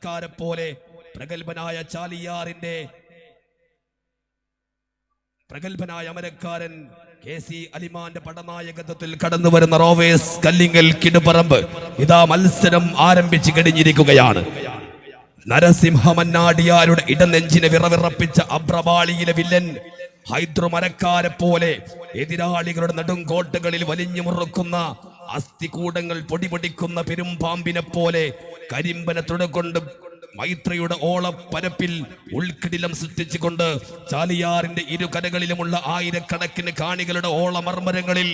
മരക്കാരെ പോലെ പ്രഗത്ഭനായ ചാലിയാറിന്റെ പ്രഗത്ഭനായ അമരക്കാരൻ KC അലിമാന്റെ പടനായകത്വത്തിൽ കടന്നു വരുന്ന റോവേഴ്സ് കല്ലിങ്ങൽ കിടുപറമ്പ് ഇതാ മത്സരം ആരംഭിച്ചു കഴിഞ്ഞിരിക്കുകയാണ്. നരസിംഹമന്നാടിയാരുടെ ഇടനെഞ്ചിനെ വിറവിറപ്പിച്ച അബ്രവാളിയിലെ വില്ലൻ ഹൈദ്രു മരക്കാരെ പോലെ എതിരാളികളുടെ നെടുങ്കോട്ടകളിൽ വലിഞ്ഞു മുറുക്കുന്ന അസ്ഥികൂടങ്ങൾ പൊടിപൊടിക്കുന്ന പെരുമ്പാമ്പിനെ പോലെ കരിമ്പന തുടക്കൊണ്ട് മൈത്രിയുടെ ഓളപ്പരപ്പിൽ ഉൾക്കിടിലം സൃഷ്ടിച്ചുകൊണ്ട് ചാലിയാറിന്റെ ഇരുകരകളിലുമുള്ള ആയിരക്കണക്കിന് കാണികളുടെ ഓളമർമരങ്ങളിൽ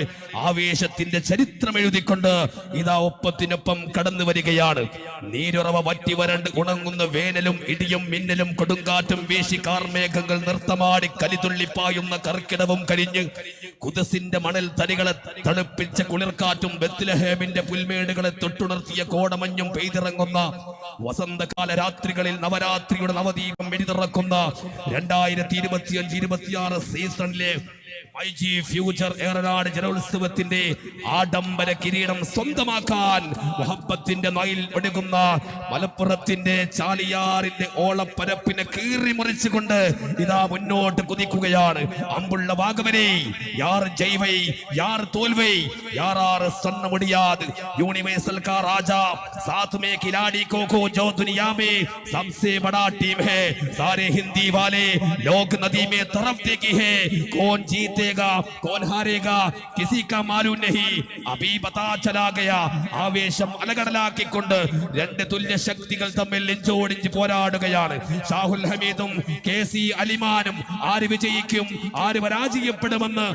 ആവേശത്തിന്റെ ചരിത്രം എഴുതിക്കൊണ്ട് ഇതാ ഒപ്പത്തിനൊപ്പം കടന്നു വരികയാണ്. നീരുറവ വറ്റി വരണ്ട് ഉണങ്ങുന്ന വേനലും ഇടിയും മിന്നലും കൊടുങ്കാറ്റും വീശി കാർമേഘങ്ങൾ നൃത്തമാടി കലിതുള്ളിപ്പായുന്ന കർക്കിടവും കഴിഞ്ഞ് കുദസിന്റെ മണൽ തരികളെ തണുപ്പിച്ച കുളിർക്കാറ്റും ബത്ലഹേമിന്റെ പുൽമേടുകളെ തൊട്ടുണർത്തിയ കോടമഞ്ഞും പെയ്തിറങ്ങുന്ന വസന്തകാല രാത്രികളിൽ നവരാത്രിയുടെ നവദീപം വെടിതിറക്കുന്ന 2025-26 സീസണിലെ IG ഫ്യൂച്ചർ ഏറനാട് ജലോത്സവത്തിന്റെ ആഡംബര കിരീടം സ്വന്തമാക്കാൻ മുഹബത്തിന്റെ നയിൽ ഒഴുകുന്ന മലപ്പുറത്തിന്റെ ചാലിയാറിന്റെ ഓളപ്പരപ്പിനെ കീറിമറിച്ചുകൊണ്ട് ഇതാ മുന്നോട്ട് കുതിക്കുകയാണ്. അമ്പുള്ള വാഗവനെ യാർ ജൈവൈ യാർ തോൽവൈ യാറാർ സണ്ണ മുടിയാത് യൂണിവേഴ്സൽ കാ രാജാ साथ में खिलाड़ी को जो दुनिया में सबसे बड़ा टीम है सारे हिंदी वाले लोग नदी में तरफ देखी है कौन जीतेगा कौन हारेगा किसी का मालूम नहीं अभी पता चला गया. ആവേശം അലകടലാക്കിക്കൊണ്ട് രണ്ട് തുല്യ ശക്തികൾ തമ്മിൽ നെഞ്ചോടിഞ്ച് പോരാടുകയാണ്. ഷാഹുൽ ഹമീദും KC അലിമാനും ആര് വിജയിക്കും ആര് പരാജയപ്പെടുമെന്ന്